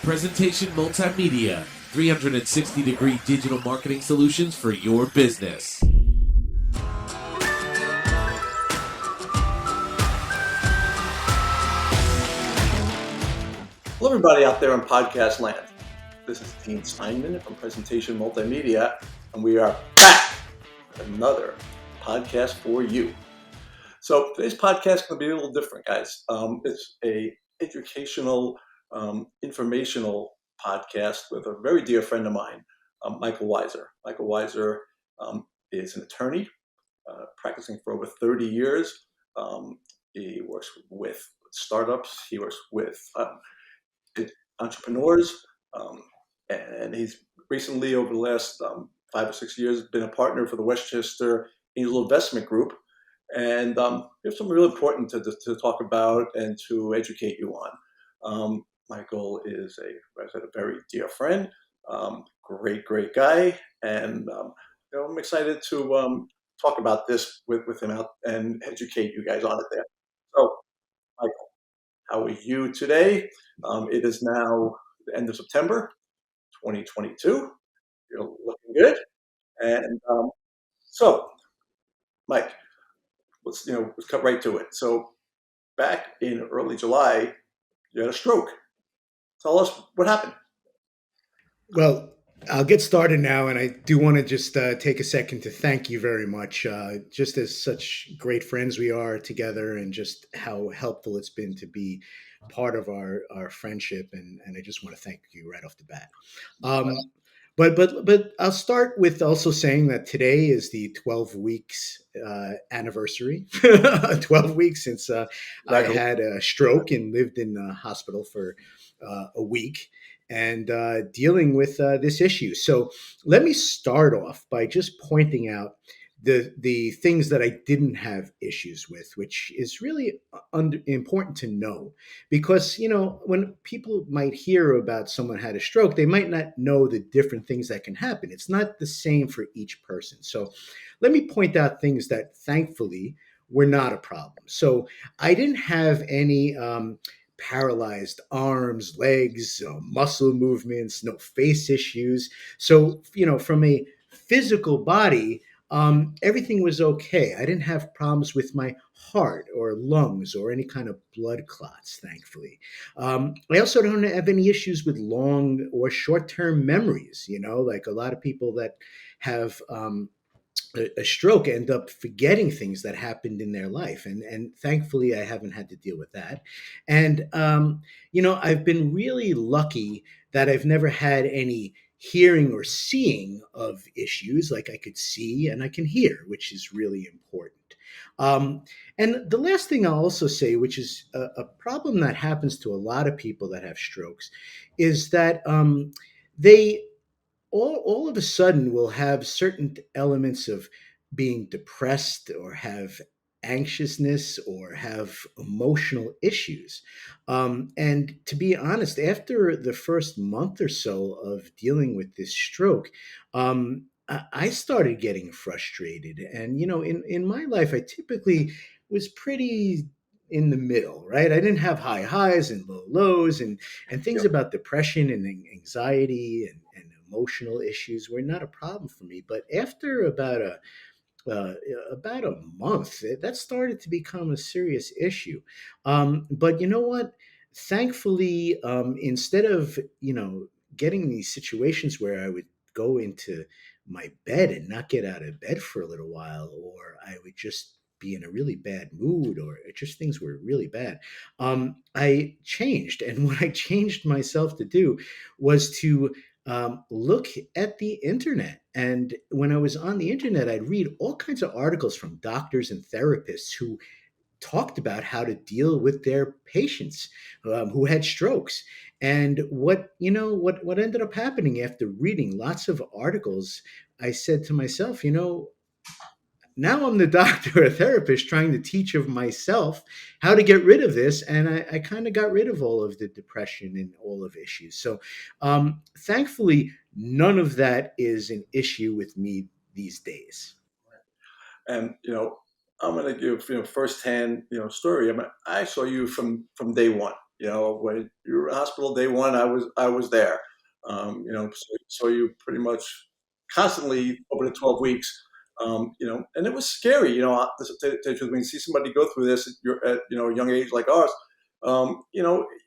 Presentation Multimedia, 360-degree digital marketing solutions for your business. Hello, everybody out there in podcast land. This is Dean Steinman from Presentation Multimedia, and we are back with another podcast for you. So today's podcast is going to be a little different, guys. It's a educational, informational podcast with a very dear friend of mine, Michael Wieser. Michael Wieser is an attorney, practicing for over 30 years. He works with startups. He works with entrepreneurs, and he's recently, over the last 5 or 6 years, been a partner for the Westchester Angel Investment Group. And we have something really important to talk about and to educate you on. Michael is a very dear friend, great guy, and I'm excited to talk about this with him out and educate you guys on it there. So, Michael, how are you today? It is now the end of September 2022. You're looking good. And so, Mike, let's cut right to it. So, back in early July, you had a stroke. Tell us what happened. Well, I'll get started now, and I do want to just take a second to thank you very much. Just as such great friends we are together, and just how helpful it's been to be part of our friendship, and I just want to thank you right off the bat. But I'll start with also saying that today is the 12 weeks anniversary. 12 weeks since I had a stroke and lived in the hospital for a week and dealing with this issue. So let me start off by just pointing out the things that I didn't have issues with, which is really important to know, because when people might hear about someone had a stroke, they might not know the different things that can happen. It's not the same for each person. So let me point out things that thankfully were not a problem. So I didn't have any paralyzed arms, legs, muscle movements, no face issues. So, from a physical body, everything was okay. I didn't have problems with my heart or lungs or any kind of blood clots, thankfully. I also don't have any issues with long or short term memories, like a lot of people that have a stroke end up forgetting things that happened in their life, and thankfully I haven't had to deal with that. And I've been really lucky that I've never had any hearing or seeing of issues. Like, I could see and I can hear, which is really important. And the last thing I'll also say, which is a problem that happens to a lot of people that have strokes, is that they all of a sudden will have certain elements of being depressed or have anxiousness or have emotional issues. And to be honest, after the first month or so of dealing with this stroke, I started getting frustrated. And, in my life, I typically was pretty in the middle, right? I didn't have high highs and low lows, and things about depression and anxiety and emotional issues were not a problem for me. But after about a month, that started to become a serious issue. But you know what? Thankfully, instead of getting these situations where I would go into my bed and not get out of bed for a little while, or I would just be in a really bad mood, or just things were really bad, I changed. And what I changed myself to do was to look at the internet. And when I was on the internet, I'd read all kinds of articles from doctors and therapists who talked about how to deal with their patients who had strokes. And what ended up happening after reading lots of articles, I said to myself, now I'm the doctor or therapist trying to teach of myself how to get rid of this. And I kind of got rid of all of the depression and all of issues. So thankfully, none of that is an issue with me these days. And I'm going to give firsthand story. I saw you from day one. When you were in hospital day one, I was there. So you pretty much constantly over the 12 weeks. And it was scary. When you see somebody go through this, you're at a young age like ours.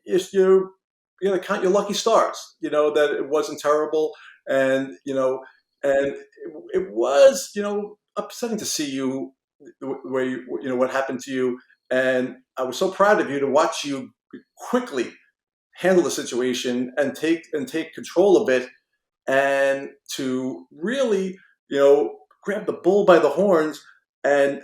If you're gonna count your lucky stars. That it wasn't terrible, and it was upsetting to see you the way what happened to you, and I was so proud of you to watch you quickly handle the situation and take control of it, and to really grab the bull by the horns and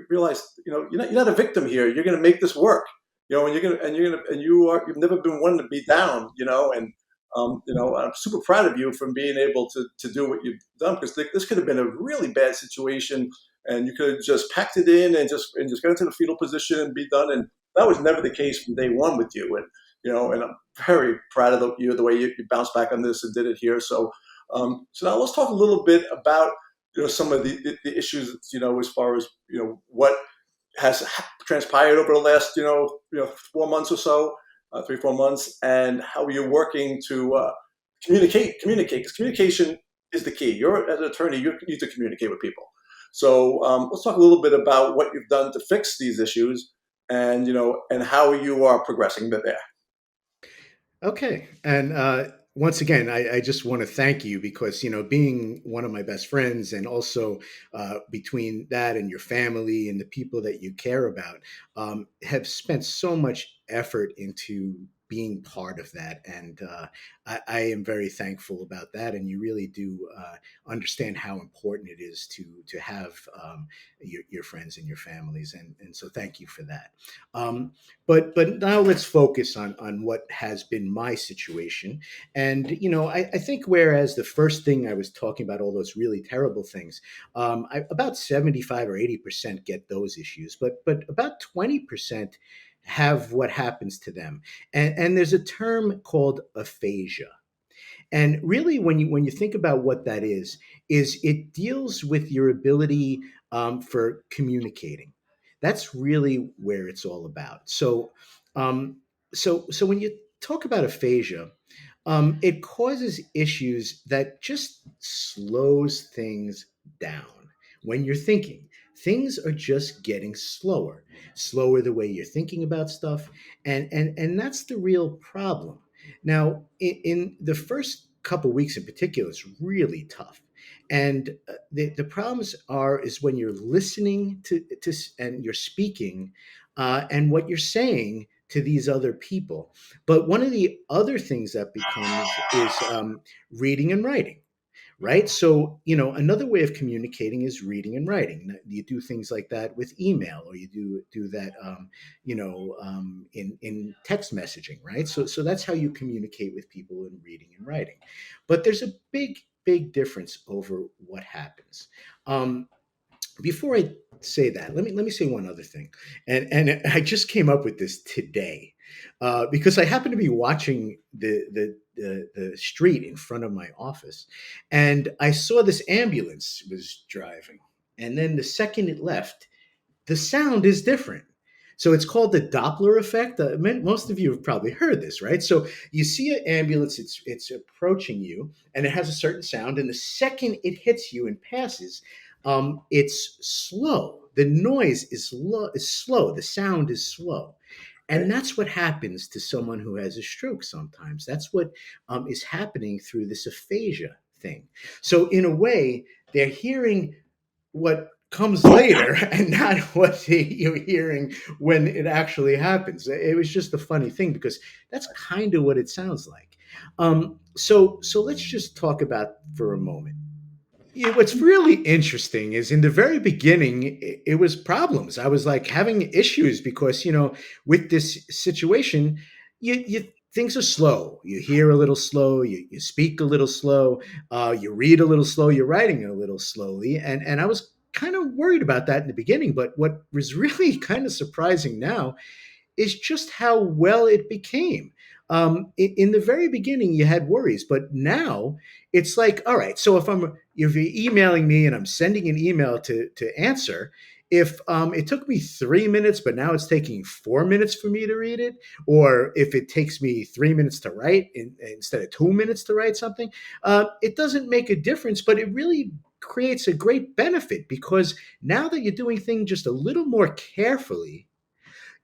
realize you're not a victim here. You're going to make this work. You've never been one to be down. I'm super proud of you from being able to do what you've done, because this could have been a really bad situation, and you could have just packed it in and just got into the fetal position and be done. And that was never the case from day one with you. And I'm very proud of you, the way you bounced back on this and did it here. So now let's talk a little bit about some of the issues, as far as what has transpired over the last 4 months or so, 3 4 months, and how you're working to communicate, because communication is the key. You're, as an attorney, you need to communicate with people. So let's talk a little bit about what you've done to fix these issues, and how you are progressing there. Okay. And once again, I just want to thank you because, being one of my best friends, and also between that and your family and the people that you care about, have spent so much effort into being part of that. And I am very thankful about that. And you really do understand how important it is to have your friends and your families. And so thank you for that. But now let's focus on what has been my situation. And I think, whereas the first thing I was talking about, all those really terrible things, about 75 or 80% get those issues, but about 20% have what happens to them. And there's a term called aphasia. And really, when you think about what that is it deals with your ability for communicating. That's really where it's all about. Um, so when you talk about aphasia, it causes issues that just slows things down. When you're thinking, things are just getting slower the way you're thinking about stuff, and that's the real problem. Now, in the first couple weeks in particular, it's really tough. And the problems is when you're listening to and you're speaking, and what you're saying to these other people. But one of the other things that becomes is reading and writing. Right. So, another way of communicating is reading and writing. You do things like that with email, or you do that, in text messaging. Right. So that's how you communicate with people, in reading and writing. But there's a big difference over what happens. Before I say that, let me say one other thing, and I just came up with this today, because I happened to be watching the street in front of my office, and I saw this ambulance was driving, and then the second it left, the sound is different. So it's called the Doppler effect. Most of you have probably heard this, right? So you see an ambulance, it's approaching you, and it has a certain sound, and the second it hits you and passes, it's slow. The noise is slow. The sound is slow. And that's what happens to someone who has a stroke sometimes. That's what is happening through this aphasia thing. So, in a way, they're hearing what comes later and not what you're hearing when it actually happens. It was just a funny thing, because that's kind of what it sounds like. So let's just talk about for a moment. Yeah, what's really interesting is, in the very beginning, it was problems. I was like having issues because, with this situation, you things are slow. You hear a little slow, you speak a little slow, you read a little slow, you're writing a little slowly. And I was kind of worried about that in the beginning. But what was really kind of surprising now is just how well it became. In the very beginning, you had worries, but now it's like, all right. So if you're emailing me and I'm sending an email to answer, if it took me 3 minutes, but now it's taking 4 minutes for me to read it, or if it takes me 3 minutes to write instead of 2 minutes to write something, it doesn't make a difference, but it really creates a great benefit because now that you're doing things just a little more carefully,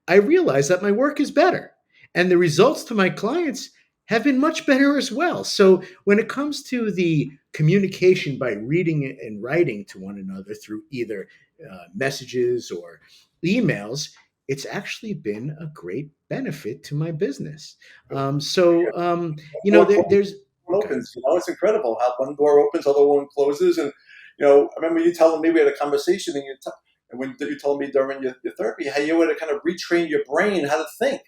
I realize that my work is better and the results to my clients have been much better as well. So when it comes to the communication by reading and writing to one another through either messages or emails, it's actually been a great benefit to my business. Door There's okay. opens. It's incredible how one door opens, other one closes. And I remember you telling me we had a conversation, and when you told me during your therapy how you had to kind of retrain your brain how to think.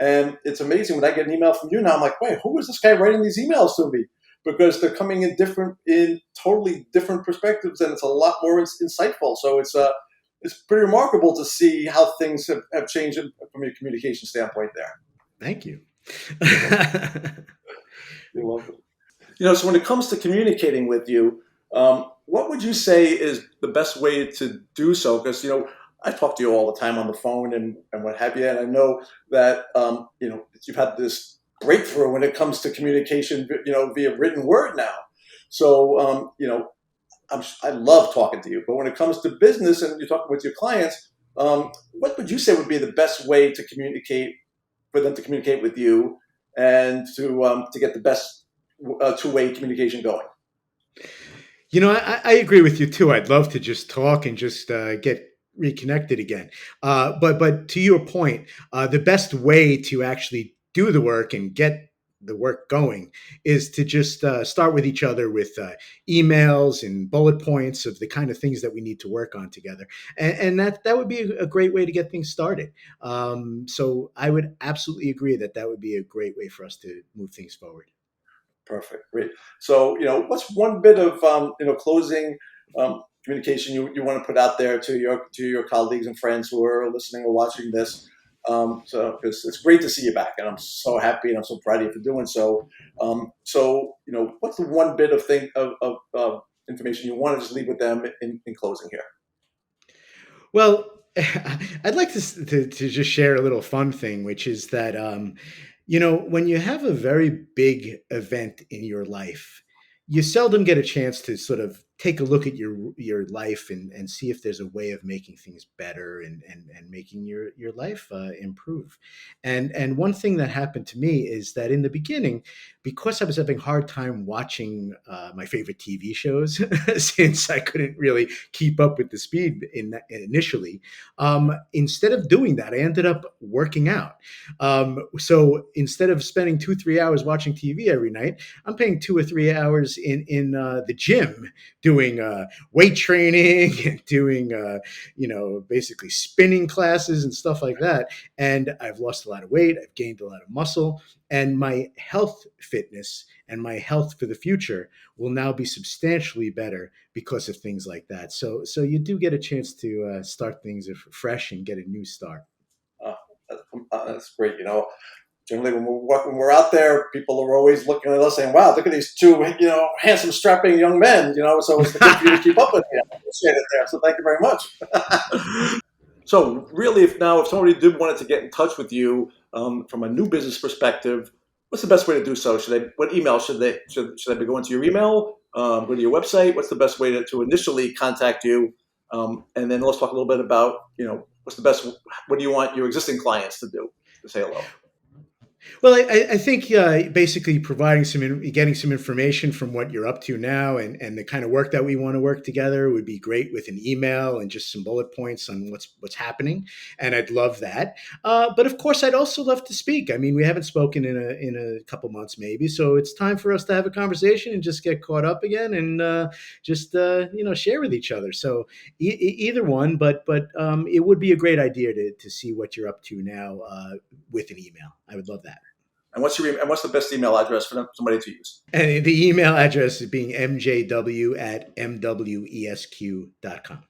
And it's amazing when I get an email from you now. I'm like, wait, who is this guy writing these emails to me? Because they're coming in totally different perspectives, and it's a lot more insightful. So it's pretty remarkable to see how things have changed from a communication standpoint there. Thank you. You're welcome. So when it comes to communicating with you, what would you say is the best way to do so? Because, I talk to you all the time on the phone and what have you. And I know that, you've had this breakthrough when it comes to communication, via written word now. So, I love talking to you. But when it comes to business and you're talking with your clients, what would you say would be the best way to communicate, for them to communicate with you and to get the best two-way communication going? I agree with you too. I'd love to just talk and just get reconnected again. But to your point, the best way to actually do the work and get the work going is to just start with each other with emails and bullet points of the kind of things that we need to work on together, and that would be a great way to get things started. So I would absolutely agree that would be a great way for us to move things forward. Perfect. Great. So, what's one bit of closing communication you want to put out there to your colleagues and friends who are listening or watching this? So, because it's great to see you back, and I'm so happy and I'm so proud of you for doing so. What's the one bit of information you want to just leave with them in closing here? Well, I'd like to just share a little fun thing, which is that when you have a very big event in your life, you seldom get a chance to sort of take a look at your life and see if there's a way of making things better and making your life improve. And one thing that happened to me is that in the beginning, because I was having a hard time watching my favorite TV shows, since I couldn't really keep up with the speed initially, instead of doing that, I ended up working out. So instead of spending 2-3 hours watching TV every night, I'm paying 2 or 3 hours in the gym doing weight training and doing basically spinning classes and stuff like that. And I've lost a lot of weight. I've gained a lot of muscle, and my health fitness and my health for the future will now be substantially better because of things like that. So you do get a chance to start things fresh and get a new start. Uh, that's great. Generally, when we're out there, people are always looking at us saying, "Wow, look at these two, handsome, strapping young men." So it's good for you to keep up with me. I appreciate it there. So thank you very much. So really, if somebody did wanted to get in touch with you from a new business perspective, what's the best way to do so? What email should they be going to your email? Go to your website? What's the best way to initially contact you? And then let's talk a little bit about what's the best. What do you want your existing clients to do to say hello? Well, I think basically getting some information from what you're up to now and the kind of work that we want to work together would be great with an email and just some bullet points on what's happening. And I'd love that. But of course, I'd also love to speak. I mean, we haven't spoken in a couple months maybe, so it's time for us to have a conversation and just get caught up again and just share with each other. So either one, but it would be a great idea to see what you're up to now with an email. I would love that. And what's the best email address for somebody to use? And the email address is being mjw@mwesq.com.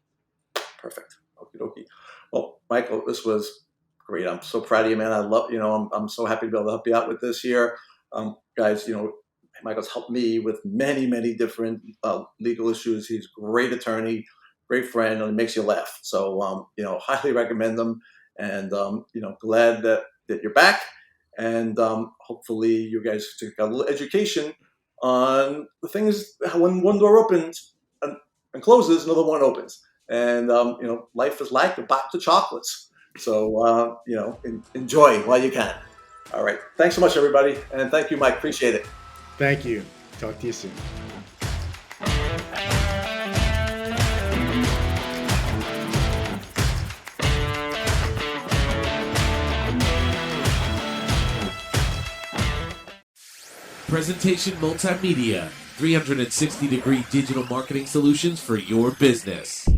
Perfect. Okie dokie. Well, Michael, this was great. I'm so proud of you, man. I love, I'm so happy to be able to help you out with this here. Guys, Michael's helped me with many, many different legal issues. He's a great attorney. great friend, and it makes you laugh. So, highly recommend them. And, glad that you're back. And hopefully you guys got a little education on the things, when one door opens and closes, another one opens. And, life is like a box of chocolates. So, enjoy while you can. All right. Thanks so much, everybody. And thank you, Mike. Appreciate it. Thank you. Talk to you soon. Presentation Multimedia, 360-degree digital marketing solutions for your business.